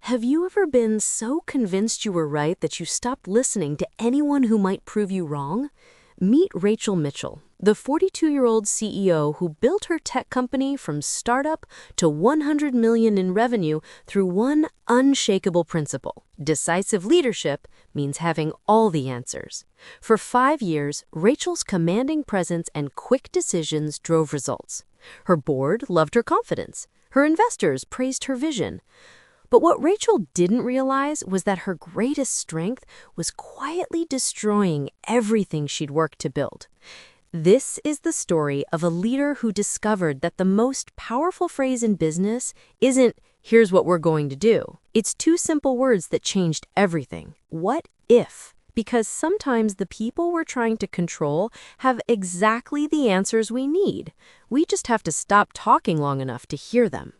Have you ever been so convinced you were right that you stopped listening to anyone who might prove you wrong? Meet Rachel Mitchell, the 42-year-old CEO who built her tech company from startup to 100 million in revenue through one unshakable principle. Decisive leadership means having all the answers. For 5 years, Rachel's commanding presence and quick decisions drove results. Her board loved her confidence. Her investors praised her vision. But what Rachel didn't realize was that her greatest strength was quietly destroying everything she'd worked to build. This is the story of a leader who discovered that the most powerful phrase in business isn't, "Here's what we're going to do." It's two simple words that changed everything. What if? Because sometimes the people we're trying to control have exactly the answers we need. We just have to stop talking long enough to hear them.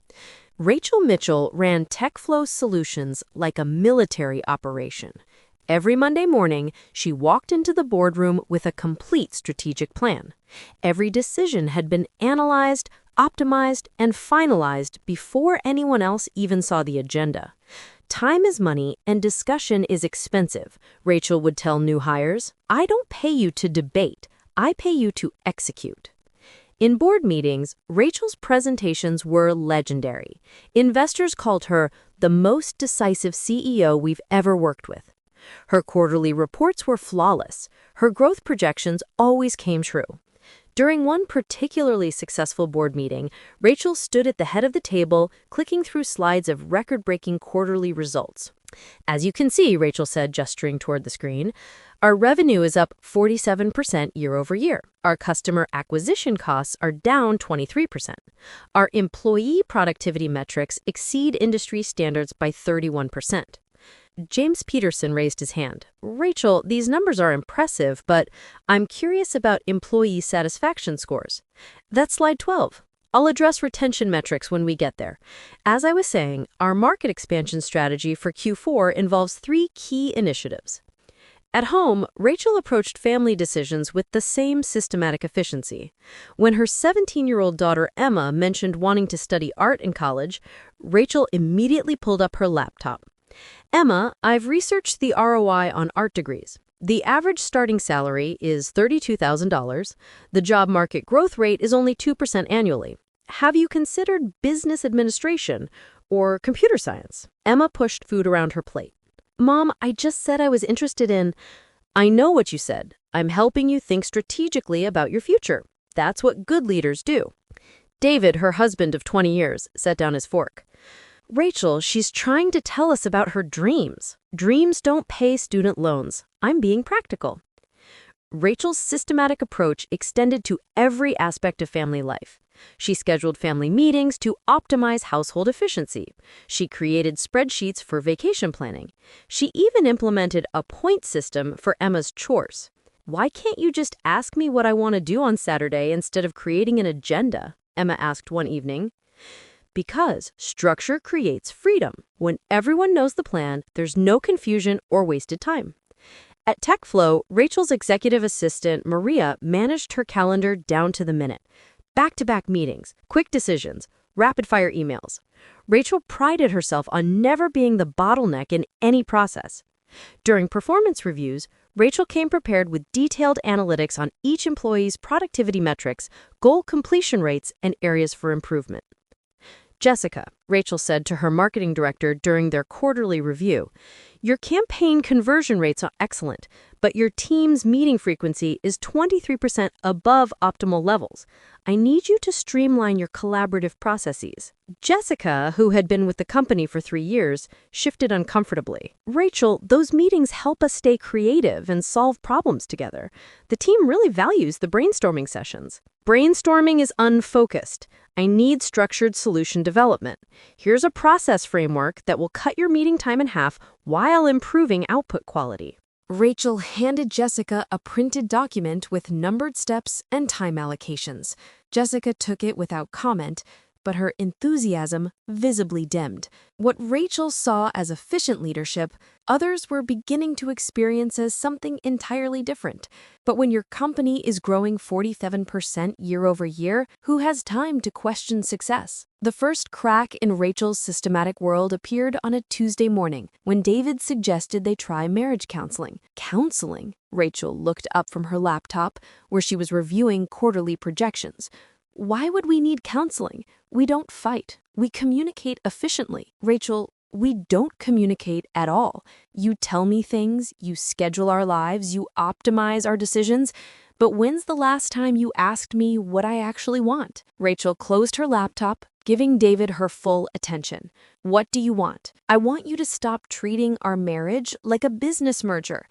Rachel Mitchell ran TechFlow Solutions like a military operation. Every Monday morning, she walked into the boardroom with a complete strategic plan. Every decision had been analyzed, optimized, and finalized before anyone else even saw the agenda. Time is money and discussion is expensive, Rachel would tell new hires. I don't pay you to debate, I pay you to execute. In board meetings, Rachel's presentations were legendary. Investors called her the most decisive CEO we've ever worked with. Her quarterly reports were flawless. Her growth projections always came true. During one particularly successful board meeting, Rachel stood at the head of the table, clicking through slides of record-breaking quarterly results. As you can see, Rachel said, gesturing toward the screen, our revenue is up 47% year over year. Our customer acquisition costs are down 23%. Our employee productivity metrics exceed industry standards by 31%. James Peterson raised his hand. Rachel, these numbers are impressive, but I'm curious about employee satisfaction scores. That's slide 12. I'll address retention metrics when we get there. As I was saying, our market expansion strategy for Q4 involves 3 key initiatives. At home, Rachel approached family decisions with the same systematic efficiency. When her 17-year-old daughter Emma mentioned wanting to study art in college, Rachel immediately pulled up her laptop. Emma, I've researched the ROI on art degrees. The average starting salary is $32,000. The job market growth rate is only 2% annually. Have you considered business administration or computer science? Emma pushed food around her plate. Mom, I just said I was interested in... I know what you said. I'm helping you think strategically about your future. That's what good leaders do. David, her husband of 20 years, set down his fork. Rachel, she's trying to tell us about her dreams. Dreams don't pay student loans. I'm being practical. Rachel's systematic approach extended to every aspect of family life. She scheduled family meetings to optimize household efficiency. She created spreadsheets for vacation planning. She even implemented a point system for Emma's chores. Why can't you just ask me what I want to do on Saturday instead of creating an agenda? Emma asked one evening. Because structure creates freedom. When everyone knows the plan, there's no confusion or wasted time. At TechFlow, Rachel's executive assistant, Maria, managed her calendar down to the minute. Back-to-back meetings, quick decisions, rapid-fire emails. Rachel prided herself on never being the bottleneck in any process. During performance reviews, Rachel came prepared with detailed analytics on each employee's productivity metrics, goal completion rates, and areas for improvement. Jessica, Rachel said to her marketing director during their quarterly review, your campaign conversion rates are excellent, but your team's meeting frequency is 23% above optimal levels. I need you to streamline your collaborative processes. Jessica, who had been with the company for 3 years, shifted uncomfortably. Rachel, those meetings help us stay creative and solve problems together. The team really values the brainstorming sessions. Brainstorming is unfocused. I need structured solution development. Here's a process framework that will cut your meeting time in half while improving output quality. Rachel handed Jessica a printed document with numbered steps and time allocations. Jessica took it without comment, but her enthusiasm visibly dimmed. What Rachel saw as efficient leadership, others were beginning to experience as something entirely different. But when your company is growing 47% year over year, who has time to question success? The first crack in Rachel's systematic world appeared on a Tuesday morning when David suggested they try marriage counseling. Counseling? Rachel looked up from her laptop, where she was reviewing quarterly projections. Why would we need counseling? We don't fight. We communicate efficiently. Rachel, we don't communicate at all. You tell me things, you schedule our lives, you optimize our decisions. But when's the last time you asked me what I actually want? Rachel closed her laptop, giving David her full attention. What do you want? I want you to stop treating our marriage like a business merger.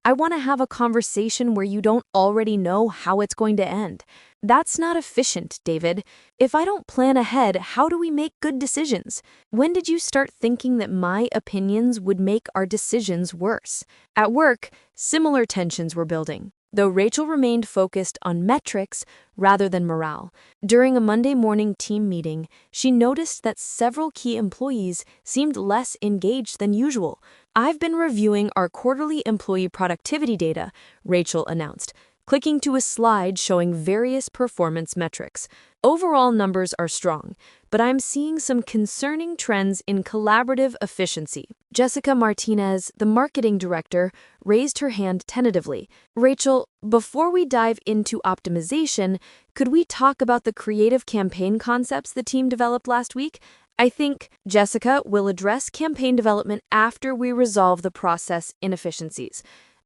I want to have a conversation where you don't already know how it's going to end. That's not efficient, David. If I don't plan ahead, how do we make good decisions? When did you start thinking that my opinions would make our decisions worse? At work, similar tensions were building, though Rachel remained focused on metrics rather than morale. During a Monday morning team meeting, she noticed that several key employees seemed less engaged than usual. I've been reviewing our quarterly employee productivity data, Rachel announced, clicking to a slide showing various performance metrics. Overall numbers are strong, but I'm seeing some concerning trends in collaborative efficiency. Jessica Martinez, the marketing director, raised her hand tentatively. Rachel, before we dive into optimization, could we talk about the creative campaign concepts the team developed last week? I think Jessica will address campaign development after we resolve the process inefficiencies.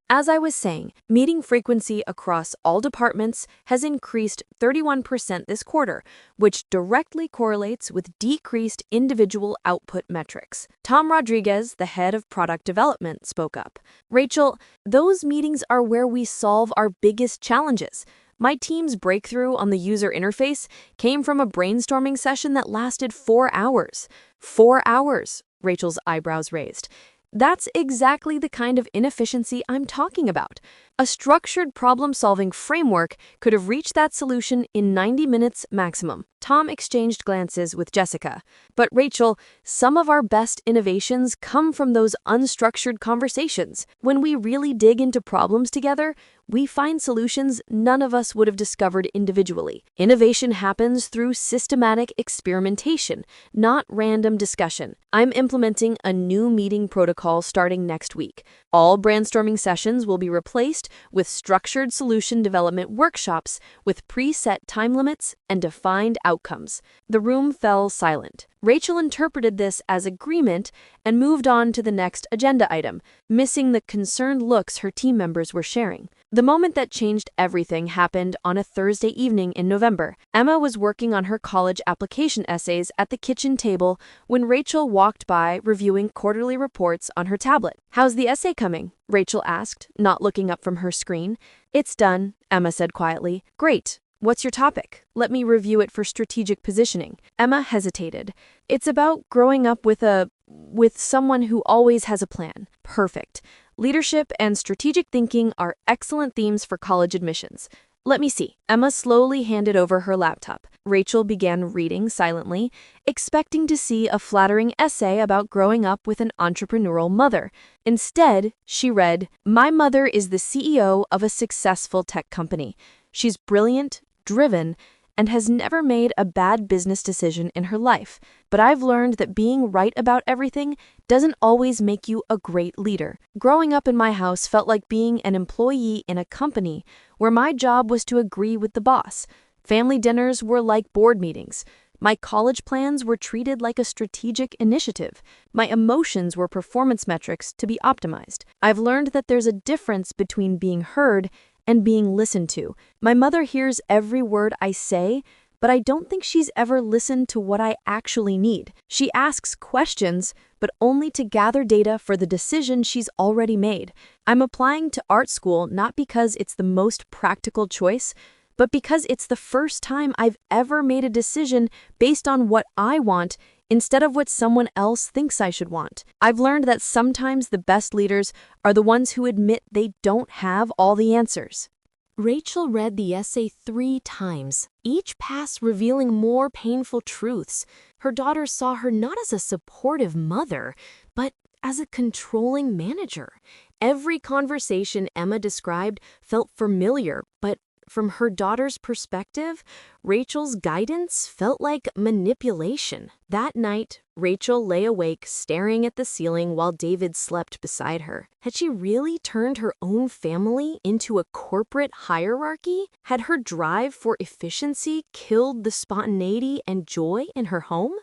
As I was saying, meeting frequency across all departments has increased 31% this quarter, which directly correlates with decreased individual output metrics. Tom Rodriguez, the head of product development, spoke up. Rachel, those meetings are where we solve our biggest challenges. My team's breakthrough on the user interface came from a brainstorming session that lasted 4 hours. 4 hours, Rachel's eyebrows raised. That's exactly the kind of inefficiency I'm talking about. A structured problem-solving framework could have reached that solution in 90 minutes maximum. Tom exchanged glances with Jessica. But Rachel, some of our best innovations come from those unstructured conversations. When we really dig into problems together, we find solutions none of us would have discovered individually. Innovation happens through systematic experimentation, not random discussion. I'm implementing a new meeting protocol starting next week. All brainstorming sessions will be replaced with structured solution development workshops with preset time limits and defined outcomes. The room fell silent. Rachel interpreted this as agreement and moved on to the next agenda item, missing the concerned looks her team members were sharing. The moment that changed everything happened on a Thursday evening in November. Emma was working on her college application essays at the kitchen table when Rachel walked by reviewing quarterly reports on her tablet. "How's the essay coming?" Rachel asked, not looking up from her screen. "It's done," Emma said quietly. "Great. What's your topic? Let me review it for strategic positioning." Emma hesitated. "It's about growing up with someone who always has a plan." "Perfect. Leadership and strategic thinking are excellent themes for college admissions. Let me see." Emma slowly handed over her laptop. Rachel began reading silently, expecting to see a flattering essay about growing up with an entrepreneurial mother. Instead, she read, "My mother is the CEO of a successful tech company. She's brilliant, driven, and has never made a bad business decision in her life. But I've learned that being right about everything doesn't always make you a great leader. Growing up in my house felt like being an employee in a company where my job was to agree with the boss. Family dinners were like board meetings. My college plans were treated like a strategic initiative. My emotions were performance metrics to be optimized. I've learned that there's a difference between being heard and being listened to. My mother hears every word I say, but I don't think she's ever listened to what I actually need. She asks questions, but only to gather data for the decision she's already made. I'm applying to art school not because it's the most practical choice, but because it's the first time I've ever made a decision based on what I want instead of what someone else thinks I should want. I've learned that sometimes the best leaders are the ones who admit they don't have all the answers." Rachel read the essay 3 times, each pass revealing more painful truths. Her daughter saw her not as a supportive mother, but as a controlling manager. Every conversation Emma described felt familiar, but from her daughter's perspective, Rachel's guidance felt like manipulation. That night, Rachel lay awake staring at the ceiling while David slept beside her. Had she really turned her own family into a corporate hierarchy? Had her drive for efficiency killed the spontaneity and joy in her home?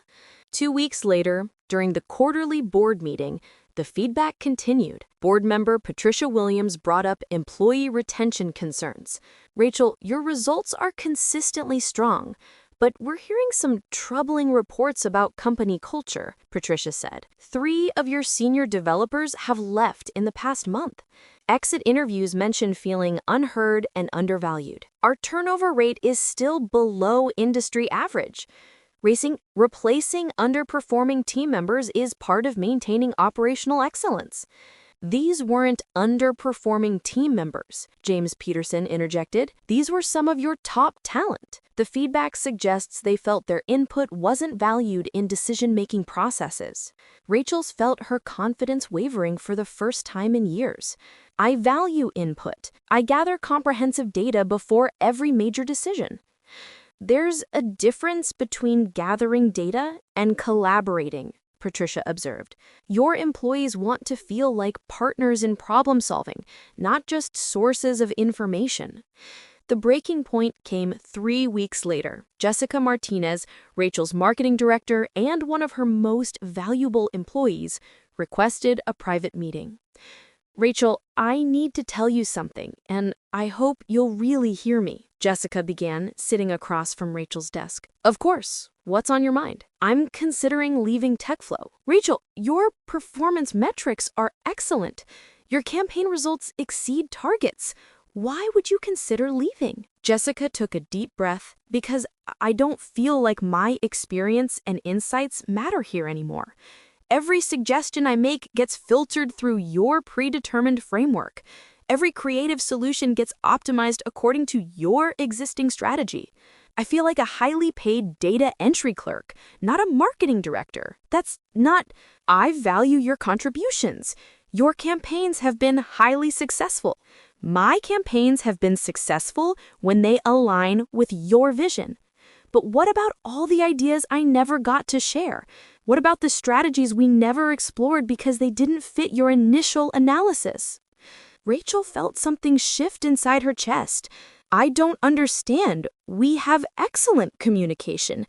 2 weeks later, during the quarterly board meeting, the feedback continued. Board member Patricia Williams brought up employee retention concerns. Rachel, your results are consistently strong, but we're hearing some troubling reports about company culture, Patricia said. 3 of your senior developers have left in the past month. Exit interviews mention feeling unheard and undervalued. Our turnover rate is still below industry average. Replacing underperforming team members is part of maintaining operational excellence. These weren't underperforming team members, James Peterson interjected. These were some of your top talent. The feedback suggests they felt their input wasn't valued in decision-making processes. Rachel's felt her confidence wavering for the first time in years. I value input. I gather comprehensive data before every major decision. There's a difference between gathering data and collaborating, Patricia observed. Your employees want to feel like partners in problem solving, not just sources of information. The breaking point came 3 weeks later. Jessica Martinez, Rachel's marketing director and one of her most valuable employees, requested a private meeting. Rachel, I need to tell you something, and I hope you'll really hear me, Jessica began, sitting across from Rachel's desk. Of course. What's on your mind? I'm considering leaving TechFlow. Rachel, your performance metrics are excellent. Your campaign results exceed targets. Why would you consider leaving? Jessica took a deep breath. Because I don't feel like my experience and insights matter here anymore. Every suggestion I make gets filtered through your predetermined framework. Every creative solution gets optimized according to your existing strategy. I feel like a highly paid data entry clerk, not a marketing director. That's not... I value your contributions. Your campaigns have been highly successful. My campaigns have been successful when they align with your vision. But what about all the ideas I never got to share? What about the strategies we never explored because they didn't fit your initial analysis? Rachel felt something shift inside her chest. I don't understand. We have excellent communication.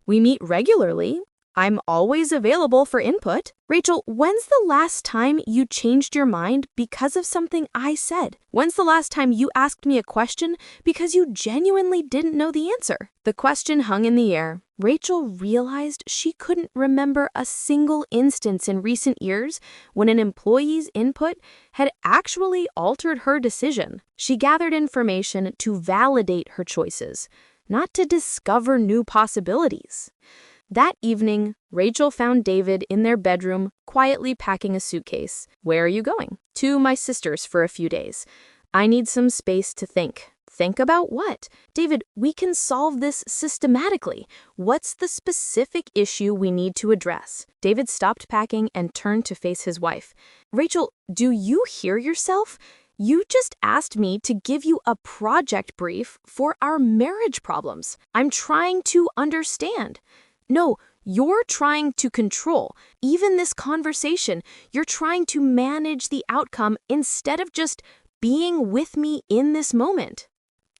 We meet regularly. I'm always available for input. Rachel, when's the last time you changed your mind because of something I said? When's the last time you asked me a question because you genuinely didn't know the answer? The question hung in the air. Rachel realized she couldn't remember a single instance in recent years when an employee's input had actually altered her decision. She gathered information to validate her choices, not to discover new possibilities. That evening, Rachel found David in their bedroom, quietly packing a suitcase. Where are you going? To my sister's for a few days. I need some space to think. Think about what? David, we can solve this systematically. What's the specific issue we need to address? David stopped packing and turned to face his wife. Rachel, do you hear yourself? You just asked me to give you a project brief for our marriage problems. I'm trying to understand. No, you're trying to control. Even this conversation, you're trying to manage the outcome instead of just being with me in this moment.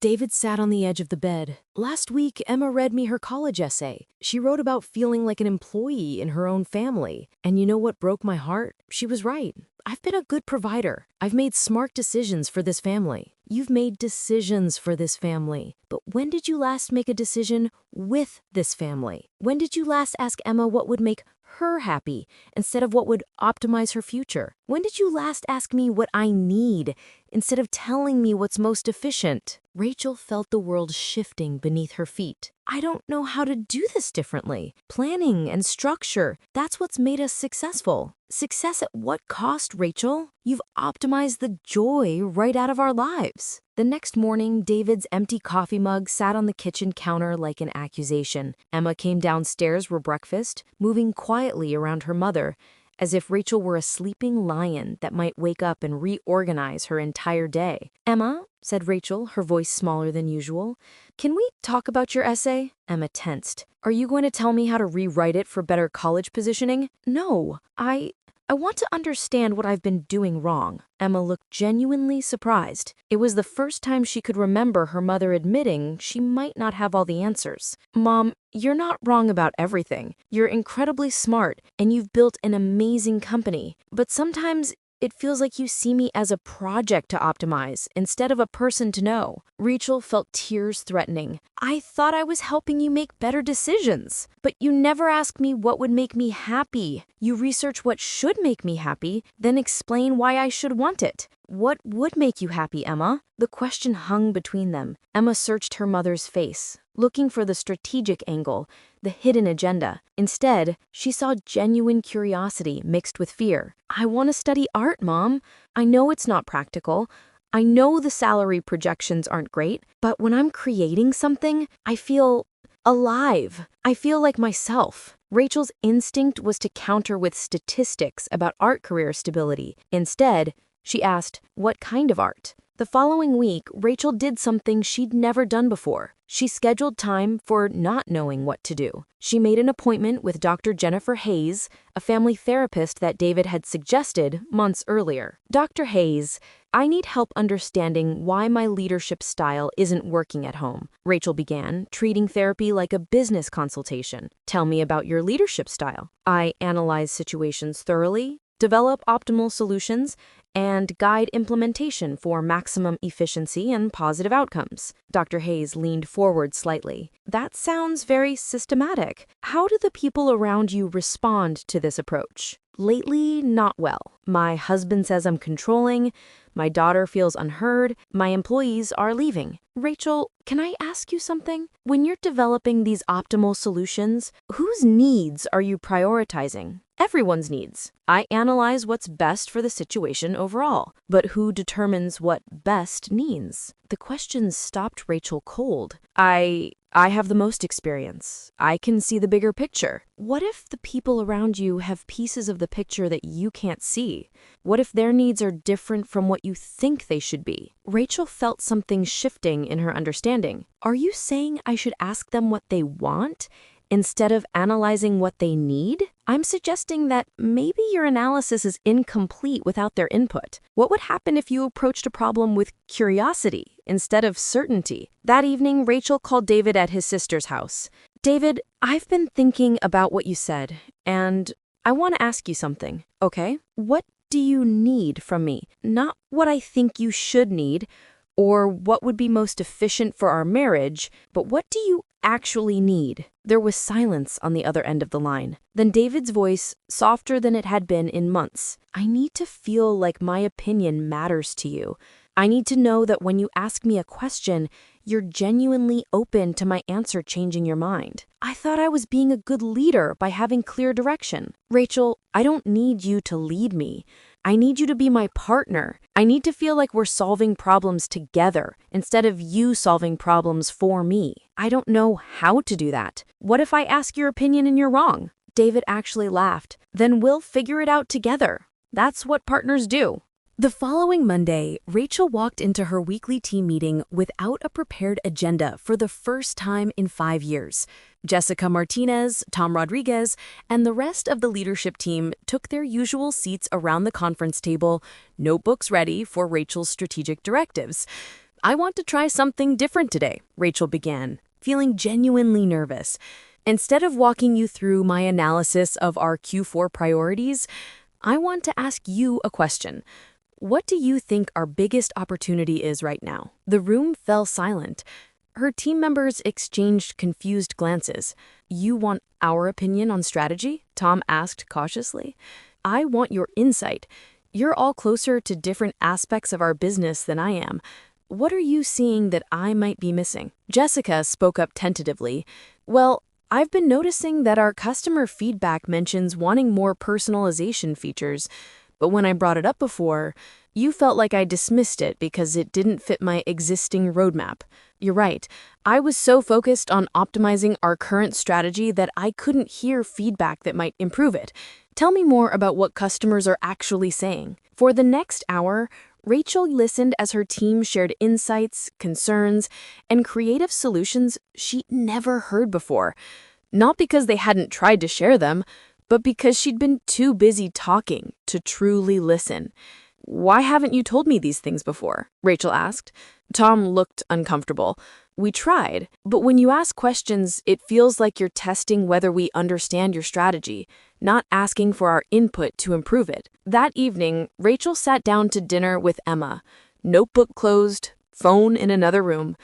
David sat on the edge of the bed. Last week, Emma read me her college essay. She wrote about feeling like an employee in her own family. And you know what broke my heart? She was right. I've been a good provider. I've made smart decisions for this family. You've made decisions for this family. But when did you last make a decision with this family? When did you last ask Emma what would make her happy instead of what would optimize her future? When did you last ask me what I need instead of telling me what's most efficient. Rachel felt the world shifting beneath her feet. I don't know how to do this differently. Planning and structure, that's what's made us successful. Success at what cost, Rachel? You've optimized the joy right out of our lives. The next morning, David's empty coffee mug sat on the kitchen counter like an accusation. Emma came downstairs for breakfast, moving quietly around her mother, as if Rachel were a sleeping lion that might wake up and reorganize her entire day. "Emma," said Rachel, her voice smaller than usual, "can we talk about your essay?" Emma tensed. "Are you going to tell me how to rewrite it for better college positioning?" "No, I want to understand what I've been doing wrong." Emma looked genuinely surprised. It was the first time she could remember her mother admitting she might not have all the answers. "Mom, you're not wrong about everything. You're incredibly smart, and you've built an amazing company. But sometimes it feels like you see me as a project to optimize instead of a person to know." Rachel felt tears threatening. "I thought I was helping you make better decisions, but you never ask me what would make me happy. You research what should make me happy, then explain why I should want it. What would make you happy, Emma?" The question hung between them. Emma searched her mother's face, looking for the strategic angle, the hidden agenda. Instead, she saw genuine curiosity mixed with fear. "I want to study art, Mom. I know it's not practical. I know the salary projections aren't great, but when I'm creating something, I feel alive. I feel like myself." Rachel's instinct was to counter with statistics about art career stability. Instead, she asked, "What kind of art?" The following week, Rachel did something she'd never done before. She scheduled time for not knowing what to do. She made an appointment with Dr. Jennifer Hayes, a family therapist that David had suggested months earlier. "Dr. Hayes, I need help understanding why my leadership style isn't working at home." Rachel began, treating therapy like a business consultation. "Tell me about your leadership style." "I analyze situations thoroughly, develop optimal solutions, and guide implementation for maximum efficiency and positive outcomes." Dr. Hayes leaned forward slightly. "That sounds very systematic. How do the people around you respond to this approach?" "Lately, not well. My husband says I'm controlling. My daughter feels unheard. My employees are leaving." "Rachel, can I ask you something? When you're developing these optimal solutions, whose needs are you prioritizing?" "Everyone's needs. I analyze what's best for the situation overall. But who determines what best means?" The question stopped Rachel cold. I have the most experience. I can see the bigger picture." "What if the people around you have pieces of the picture that you can't see? What if their needs are different from what you think they should be?" Rachel felt something shifting in her understanding. "Are you saying I should ask them what they want instead of analyzing what they need?" "I'm suggesting that maybe your analysis is incomplete without their input. What would happen if you approached a problem with curiosity instead of certainty?" That evening, Rachel called David at his sister's house. "David, I've been thinking about what you said, and I want to ask you something, okay? What do you need from me? Not what I think you should need, or what would be most efficient for our marriage, but what do you actually need?" There was silence on the other end of the line. Then David's voice, softer than it had been in months. "I need to feel like my opinion matters to you. I need to know that when you ask me a question, you're genuinely open to my answer changing your mind. I thought I was being a good leader by having clear direction." "Rachel, I don't need you to lead me. I need you to be my partner. I need to feel like we're solving problems together instead of you solving problems for me. I don't know how to do that. What if I ask your opinion and you're wrong?" David actually laughed. "Then we'll figure it out together. That's what partners do." The following Monday, Rachel walked into her weekly team meeting without a prepared agenda for the first time in 5 years. Jessica Martinez, Tom Rodriguez, and the rest of the leadership team took their usual seats around the conference table, notebooks ready for Rachel's strategic directives. "I want to try something different today," Rachel began, feeling genuinely nervous. "Instead of walking you through my analysis of our Q4 priorities, I want to ask you a question. What do you think our biggest opportunity is right now?" The room fell silent. Her team members exchanged confused glances. "You want our opinion on strategy?" Tom asked cautiously. "I want your insight. you're all closer to different aspects of our business than I am. What are you seeing that I might be missing?" Jessica spoke up tentatively. "Well, I've been noticing that our customer feedback mentions wanting more personalization features, but when I brought it up before, you felt like I dismissed it because it didn't fit my existing roadmap." You're right. I was so focused on optimizing our current strategy that I couldn't hear feedback that might improve it. Tell me more about what customers are actually saying. For the next hour, Rachel listened as her team shared insights, concerns, and creative solutions she'd never heard before. Not because they hadn't tried to share them, but because she'd been too busy talking to truly listen. "Why haven't you told me these things before?" Rachel asked. Tom looked uncomfortable. "We tried, but when you ask questions, it feels like you're testing whether we understand your strategy, not asking for our input to improve it." That evening, Rachel sat down to dinner with Emma. Notebook closed, phone in another room.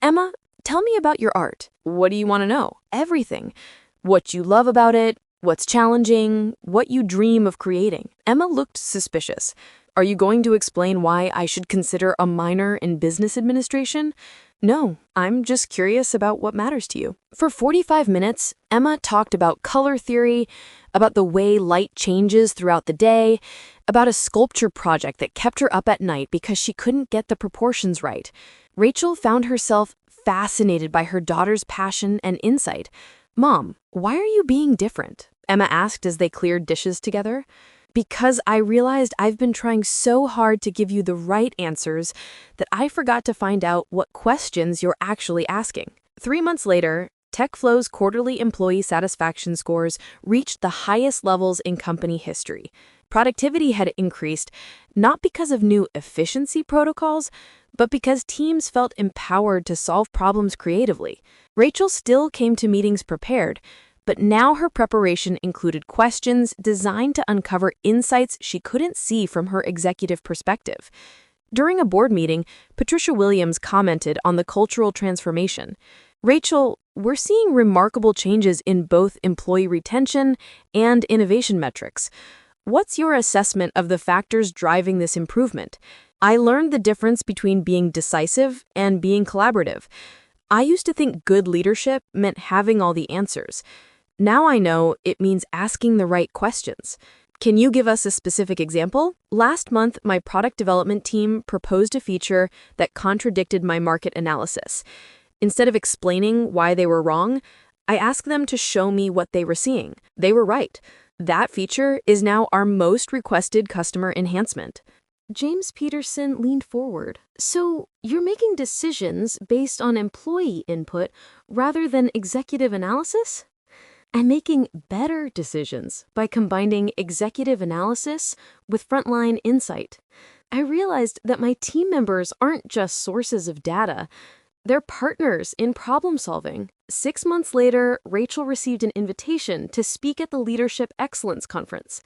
"Emma, tell me about your art. What do you want to know?" "Everything. What you love about it, what's challenging, what you dream of creating." Emma looked suspicious. "Are you going to explain why I should consider a minor in business administration?" "No, I'm just curious about what matters to you." For 45 minutes, Emma talked about color theory, about the way light changes throughout the day, about a sculpture project that kept her up at night because she couldn't get the proportions right. Rachel found herself fascinated by her daughter's passion and insight. "Mom, why are you being different?" Emma asked as they cleared dishes together. "Because I realized I've been trying so hard to give you the right answers that I forgot to find out what questions you're actually asking." 3 months later, TechFlow's quarterly employee satisfaction scores reached the highest levels in company history. Productivity had increased not because of new efficiency protocols, but because teams felt empowered to solve problems creatively. Rachel still came to meetings prepared, but now her preparation included questions designed to uncover insights she couldn't see from her executive perspective. During a board meeting, Patricia Williams commented on the cultural transformation. "Rachel, we're seeing remarkable changes in both employee retention and innovation metrics. What's your assessment of the factors driving this improvement? I learned the difference between being decisive and being collaborative. I used to think good leadership meant having all the answers. Now I know it means asking the right questions. Can you give us a specific example?" "Last month, my product development team proposed a feature that contradicted my market analysis. Instead of explaining why they were wrong, I asked them to show me what they were seeing. They were right. That feature is now our most requested customer enhancement." James Peterson leaned forward. "So you're making decisions based on employee input rather than executive analysis?" "I'm making better decisions by combining executive analysis with frontline insight. I realized that my team members aren't just sources of data. They're partners in problem solving." 6 months later, Rachel received an invitation to speak at the Leadership Excellence Conference.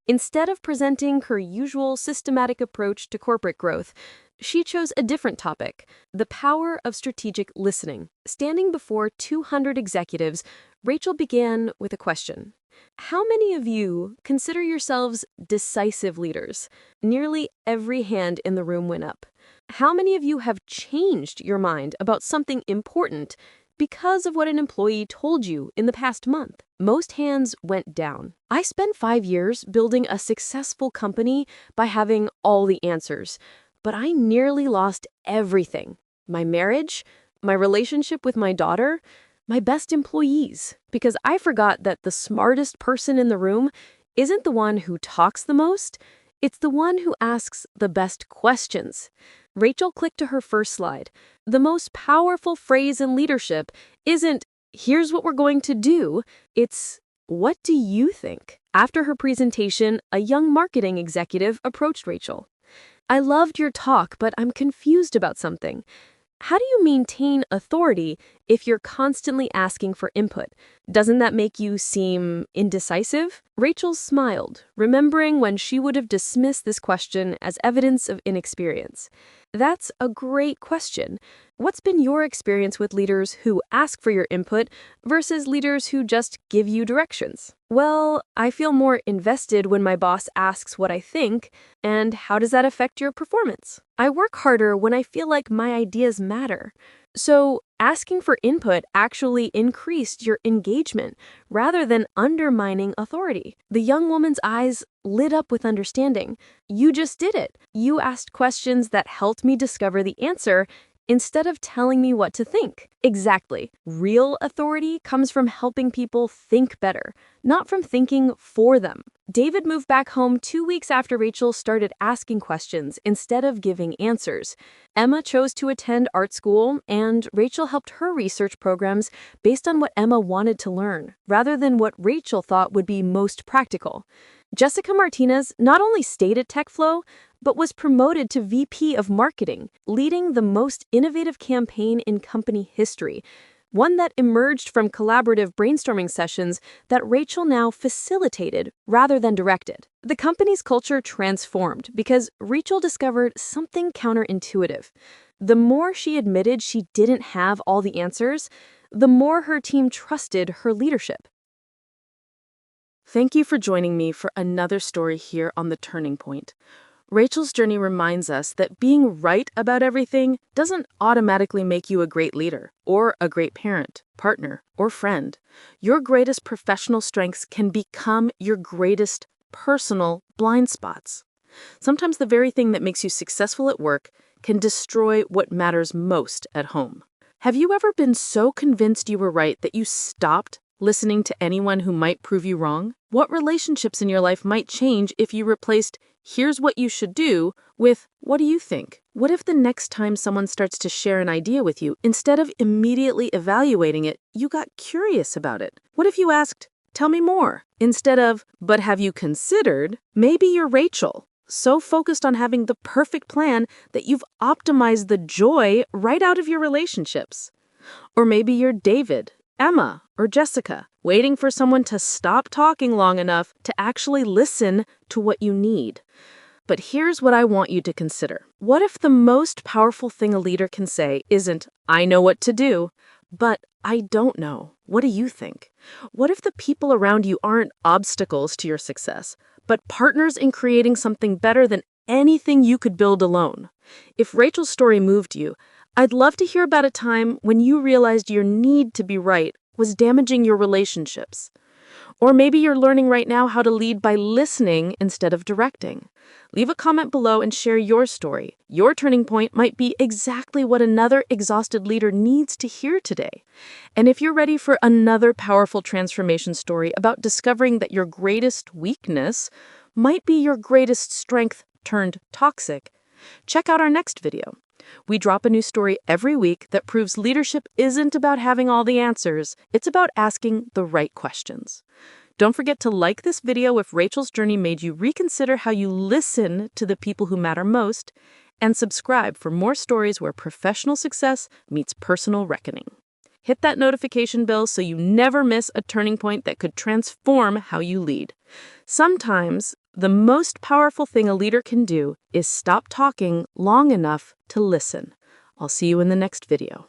Instead of presenting her usual systematic approach to corporate growth, she chose a different topic: the power of strategic listening. Standing before 200 executives, Rachel began with a question. "How many of you consider yourselves decisive leaders?" Nearly every hand in the room went up. "How many of you have changed your mind about something important because of what an employee told you in the past month?" Most hands went down. "I spent 5 years building a successful company by having all the answers, but I nearly lost everything: my marriage, my relationship with my daughter, my best employees, because I forgot that the smartest person in the room isn't the one who talks the most, it's the one who asks the best questions." Rachel clicked to her first slide. The most powerful phrase in leadership isn't, "Here's what we're going to do," it's, "What do you think?" After her presentation, a young marketing executive approached Rachel. "I loved your talk, but I'm confused about something. How do you maintain authority if you're constantly asking for input? Doesn't that make you seem indecisive?" Rachel smiled, remembering when she would have dismissed this question as evidence of inexperience. That's a great question. What's been your experience with leaders who ask for your input versus leaders who just give you directions? Well, I feel more invested when my boss asks what I think, and how does that affect your performance? I work harder when I feel like my ideas matter. So, asking for input actually increased your engagement rather than undermining authority. The young woman's eyes lit up with understanding. You just did it. You asked questions that helped me discover the answer instead of telling me what to think. Exactly. Real authority comes from helping people think better, not from thinking for them. David moved back home 2 weeks after Rachel started asking questions instead of giving answers. Emma chose to attend art school, and Rachel helped her research programs based on what Emma wanted to learn, rather than what Rachel thought would be most practical. Jessica Martinez not only stayed at TechFlow, but was promoted to VP of Marketing, leading the most innovative campaign in company history, one that emerged from collaborative brainstorming sessions that Rachel now facilitated rather than directed. The company's culture transformed because Rachel discovered something counterintuitive. The more she admitted she didn't have all the answers, the more her team trusted her leadership. Thank you for joining me for another story here on The Turning Point. Rachel's journey reminds us that being right about everything doesn't automatically make you a great leader, or a great parent, partner, or friend. Your greatest professional strengths can become your greatest personal blind spots. Sometimes the very thing that makes you successful at work can destroy what matters most at home. Have you ever been so convinced you were right that you stopped listening to anyone who might prove you wrong? What relationships in your life might change if you replaced "here's what you should do" with "what do you think"? What if the next time someone starts to share an idea with you, instead of immediately evaluating it, you got curious about it? What if you asked, "Tell me more," instead of "but have you considered"? Maybe you're Rachel, so focused on having the perfect plan that you've optimized the joy right out of your relationships. Or maybe you're David, Emma, or Jessica, waiting for someone to stop talking long enough to actually listen to what you need. But here's what I want you to consider. What if the most powerful thing a leader can say isn't, "I know what to do," but "I don't know. What do you think?" What if the people around you aren't obstacles to your success, but partners in creating something better than anything you could build alone? If Rachel's story moved you, I'd love to hear about a time when you realized your need to be right was damaging your relationships. Or maybe you're learning right now how to lead by listening instead of directing. Leave a comment below and share your story. Your turning point might be exactly what another exhausted leader needs to hear today. And if you're ready for another powerful transformation story about discovering that your greatest weakness might be your greatest strength turned toxic, check out our next video. We drop a new story every week that proves leadership isn't about having all the answers, it's about asking the right questions. Don't forget to like this video if Rachel's journey made you reconsider how you listen to the people who matter most, and subscribe for more stories where professional success meets personal reckoning. Hit that notification bell so you never miss a turning point that could transform how you lead. Sometimes, the most powerful thing a leader can do is stop talking long enough to listen. I'll see you in the next video.